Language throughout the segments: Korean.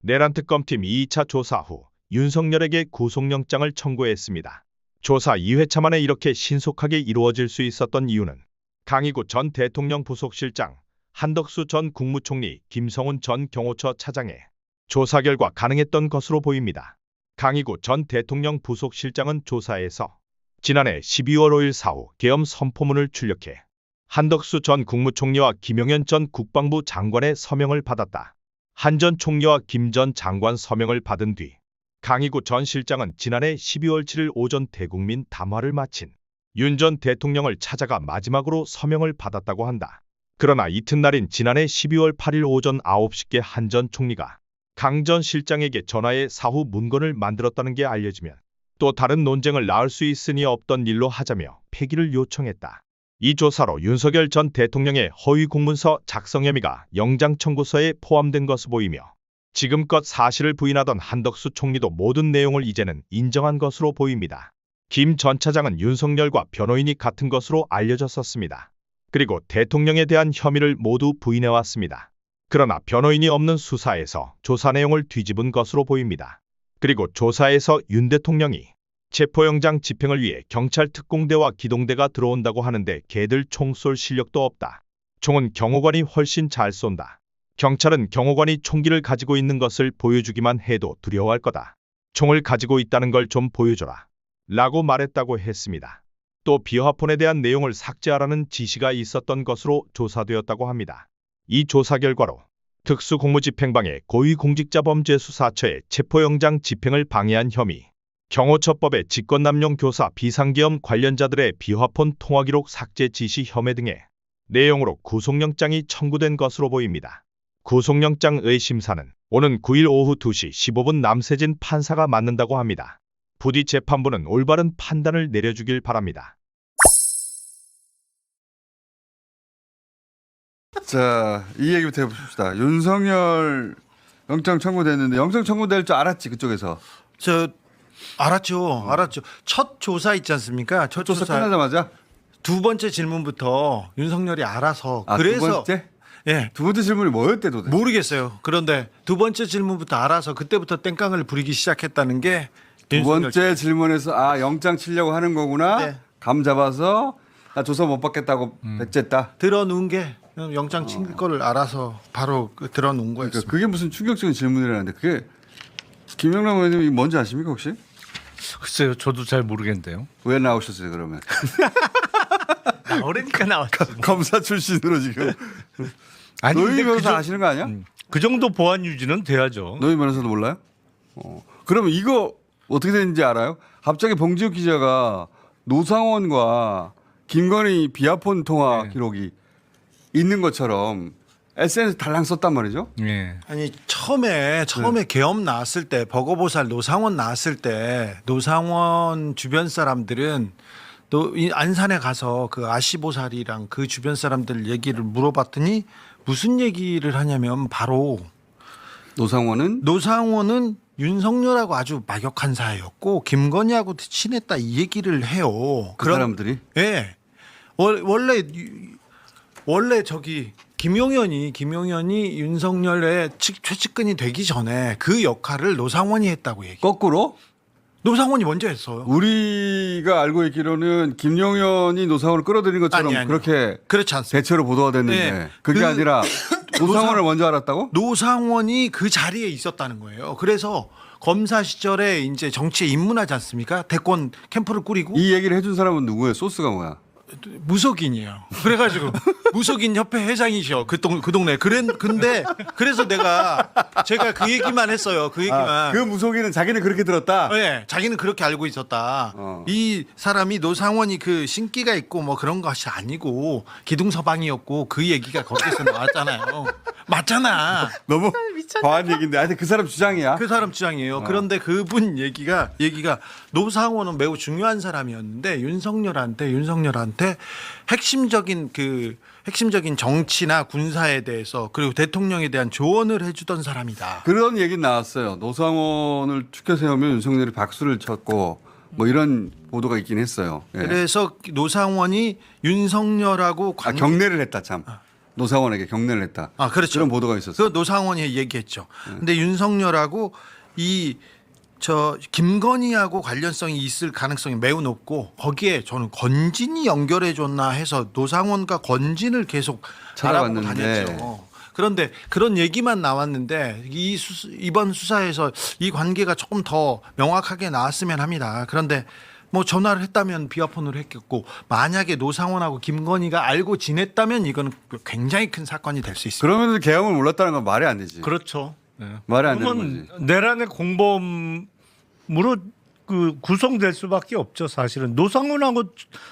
내란 특검팀 2차 조사 후 윤석열에게 구속영장을 청구했습니다. 조사 2회차 만에 이렇게 신속하게 이루어질 수 있었던 이유는 강희구 전 대통령 부속실장, 한덕수 전 국무총리, 김성훈 전 경호처 차장의 조사 결과 가능했던 것으로 보입니다. 강희구 전 대통령 부속실장은 조사에서 지난해 12월 5일 사후 계엄 선포문을 출력해 한덕수 전 국무총리와 김용현 전 국방부 장관의 서명을 받았다. 한 전 총리와 김 전 장관 서명을 받은 뒤 강희구 전 실장은 지난해 12월 7일 오전 대국민 담화를 마친 윤 전 대통령을 찾아가 마지막으로 서명을 받았다고 한다. 그러나 이튿날인 지난해 12월 8일 오전 9시께 한 전 총리가 강 전 실장에게 전화해 사후 문건을 만들었다는 게 알려지면 또 다른 논쟁을 낳을 수 있으니 없던 일로 하자며 폐기를 요청했다. 이 조사로 윤석열 전 대통령의 허위 공문서 작성 혐의가 영장 청구서에 포함된 것으로 보이며 지금껏 사실을 부인하던 한덕수 총리도 모든 내용을 이제는 인정한 것으로 보입니다. 김 전 차장은 윤석열과 변호인이 같은 것으로 알려졌었습니다. 그리고 대통령에 대한 혐의를 모두 부인해왔습니다. 그러나 변호인이 없는 수사에서 조사 내용을 뒤집은 것으로 보입니다. 그리고 조사에서 윤 대통령이 체포영장 집행을 위해 경찰 특공대와 기동대가 들어온다고 하는데 걔들 총 쏠 실력도 없다. 총은 경호관이 훨씬 잘 쏜다. 경찰은 경호관이 총기를 가지고 있는 것을 보여주기만 해도 두려워할 거다. 총을 가지고 있다는 걸 좀 보여줘라. 라고 말했다고 했습니다. 또 비화폰에 대한 내용을 삭제하라는 지시가 있었던 것으로 조사되었다고 합니다. 이 조사 결과로 특수공무집행방해 고위공직자범죄수사처의 체포영장 집행을 방해한 혐의, 경호처법의 직권남용 교사 비상계엄 관련자들의 비화폰 통화기록 삭제 지시 혐의 등의 내용으로 구속영장이 청구된 것으로 보입니다. 구속영장의 심사는 오는 9일 오후 2시 15분 남세진 판사가 맡는다고 합니다. 부디 재판부는 올바른 판단을 내려주길 바랍니다. 자, 이 얘기부터 해봅시다. 윤석열 영장 청구됐는데 영장 청구될 줄 알았지 그쪽에서. 알았죠. 첫 조사 있지 않습니까? 첫 조사 끝나자마자. 두 번째 질문부터 윤석열이 알아서 두 번째? 예. 두 번째 질문이 뭐였대 도대체? 모르겠어요. 그런데 두 번째 질문부터 알아서 그때부터 땡깡을 부리기 시작했다는 게 두 번째 질문에서 영장 치려고 하는 거구나. 네. 감 잡아서 나 조사 못 받겠다고 배째다. 들어놓은 게 영장 칠 거를 알아서 바로 들어놓은 거였습니다. 그러니까 그게 무슨 충격적인 질문이라는데 그게 김영남 의원님 이거 뭔지 아십니까 혹시? 글쎄요, 저도 잘 모르겠는데요. 왜 나오셨어요 그러면? 어려니까 나왔죠. 검사 출신으로 지금. 아니, 노희 근데 변호사 아시는 거 아니야? 그 정도 보안 유지는 돼야죠. 노희 변호사도 몰라요? 그러면 이거 어떻게 되는지 알아요? 갑자기 봉지욱 기자가 노상원과 김건희 비아폰 통화 기록이 있는 것처럼 SNS 달랑 썼단 말이죠. 예. 아니 처음에 계엄 나왔을 때 버거보살 노상원 나왔을 때 노상원 주변 사람들은 또 안산에 가서 그 아시보살이랑 그 주변 사람들 얘기를 물어봤더니 무슨 얘기를 하냐면 바로 노상원은 윤석열하고 아주 막역한 사이였고 김건희하고 친했다 이 얘기를 해요. 그 사람들이? 예. 원래 저기 김용현이 윤석열의 최측근이 되기 전에 그 역할을 노상원이 했다고 얘기. 거꾸로? 노상원이 먼저 했어요. 우리가 알고 있기로는 김용현이 노상원을 끌어들인 것처럼 아니요. 그렇게 그렇지 않습니다. 대체로 보도가 됐는데 네. 그게 아니라 노상원을 먼저 알았다고? 노상원이 그 자리에 있었다는 거예요. 그래서 검사 시절에 이제 정치에 입문하지 않습니까? 대권 캠프를 꾸리고 이 얘기를 해준 사람은 누구예요? 소스가 뭐야? 무속인이에요. 그래가지고 무속인 협회 회장이셔 그 동네. 근데 그래서 제가 그 얘기만 했어요. 그 얘기만. 그 무속인은 자기는 그렇게 들었다. 네, 자기는 그렇게 알고 있었다. 이 사람이 노상원이 그 신기가 있고 뭐 그런 것이 아니고 기둥서방이었고 그 얘기가 거기서 나왔잖아요. 맞잖아. 너무 과한 얘기인데 하여튼 그 사람 주장이야. 그 사람 주장이에요. 그런데 그분 얘기가 노상원은 매우 중요한 사람이었는데 윤석열한테 핵심적인 정치나 군사에 대해서 그리고 대통령에 대한 조언을 해주던 사람이다. 그런 얘기 나왔어요. 노상원을 축켜 세우면 윤석열이 박수를 쳤고 뭐 이런 보도가 있긴 했어요. 예. 그래서 노상원이 윤석열하고 경례를 했다 참. 노상원에게 경례를 했다. 아, 그렇죠. 그런 보도가 있었어요. 그 노상원이 얘기했죠. 근데 윤석열하고 김건희하고 관련성이 있을 가능성이 매우 높고 거기에 저는 건진이 연결해 줬나 해서 노상원과 건진을 계속 알아보고 찾아봤는데. 다녔죠. 그런데 그런 얘기만 나왔는데 이번 수사에서 이 관계가 조금 더 명확하게 나왔으면 합니다. 그런데 뭐 전화를 했다면 비화폰으로 했겠고 만약에 노상원하고 김건희가 알고 지냈다면 이거는 굉장히 큰 사건이 될 수 있습니다. 그러면서 계엄을 몰랐다는 건 말이 안 되지. 그렇죠. 네. 말이 안 되는 그러면 거지. 내란의 공범으로 구성될 수밖에 없죠. 사실은 노상훈하고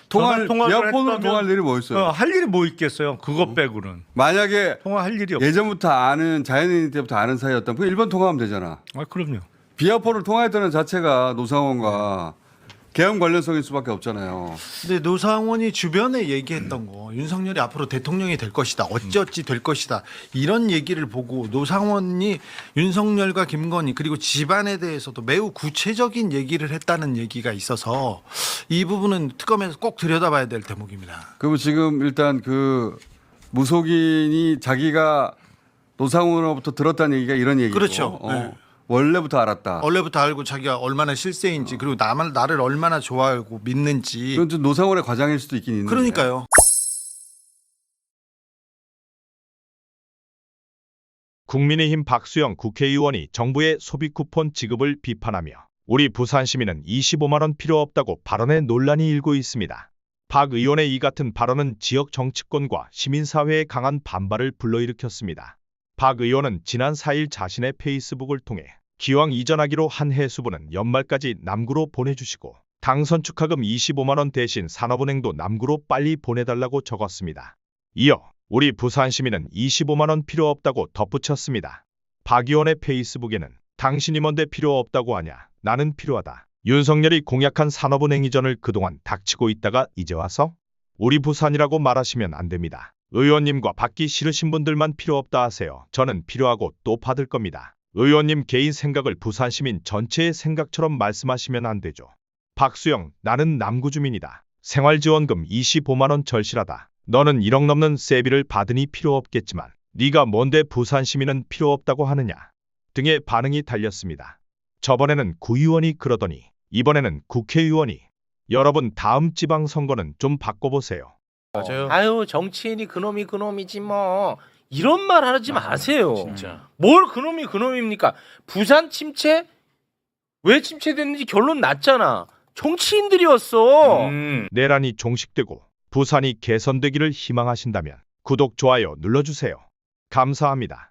통화를 통화를 비화폰으로 했다면 통할 일이 뭐 있어요? 할 일이 뭐 있겠어요. 그거 빼고는 만약에 통화할 일이 없. 예전부터 아는 자연인 때부터 아는 사이였다면 그 1번 통화하면 되잖아. 아 그럼요. 비화폰을 통화했다는 자체가 노상원과 계엄 관련성일 수밖에 없잖아요. 근데 노상원이 주변에 얘기했던 거 윤석열이 앞으로 대통령이 될 것이다 어찌어찌 될 것이다 이런 얘기를 보고 노상원이 윤석열과 김건희 그리고 집안에 대해서도 매우 구체적인 얘기를 했다는 얘기가 있어서 이 부분은 특검에서 꼭 들여다봐야 될 대목입니다. 그리고 지금 일단 그 무속인이 자기가 노상원으로부터 들었다는 얘기가 이런 얘기고 그렇죠. 네. 원래부터 알았다. 원래부터 알고 자기가 얼마나 실세인지 그리고 나를 얼마나 좋아하고 믿는지 그건 좀 노상원의 과장일 수도 있긴 있는데. 그러니까요. 국민의힘 박수영 국회의원이 정부의 소비 쿠폰 지급을 비판하며 우리 부산 시민은 25만 원 필요 없다고 발언에 논란이 일고 있습니다. 박 의원의 이 같은 발언은 지역 정치권과 시민사회의 강한 반발을 불러일으켰습니다. 박 의원은 지난 4일 자신의 페이스북을 통해 기왕 이전하기로 한 해수부는 연말까지 남구로 보내주시고 당선 축하금 25만 원 대신 산업은행도 남구로 빨리 보내달라고 적었습니다. 이어 우리 부산 시민은 25만 원 필요 없다고 덧붙였습니다. 박 의원의 페이스북에는 당신이 뭔데 필요 없다고 하냐 나는 필요하다. 윤석열이 공약한 산업은행 이전을 그동안 닥치고 있다가 이제 와서 우리 부산이라고 말하시면 안 됩니다. 의원님과 받기 싫으신 분들만 필요 없다 하세요. 저는 필요하고 또 받을 겁니다. 의원님 개인 생각을 부산 시민 전체의 생각처럼 말씀하시면 안 되죠. 박수영, 나는 남구 주민이다. 생활지원금 25만 원 절실하다. 너는 1억 넘는 세비를 받으니 필요 없겠지만 네가 뭔데 부산 시민은 필요 없다고 하느냐 등의 반응이 달렸습니다. 저번에는 구의원이 그러더니 이번에는 국회의원이 여러분 다음 지방선거는 좀 바꿔보세요. 맞아요. 아유 정치인이 그놈이지 뭐 이런 말 하지 마세요. 진짜. 뭘 그놈입니까? 부산 침체 왜 침체됐는지 결론 났잖아. 정치인들이었어. 내란이 종식되고 부산이 개선되기를 희망하신다면 구독, 좋아요 눌러주세요. 감사합니다.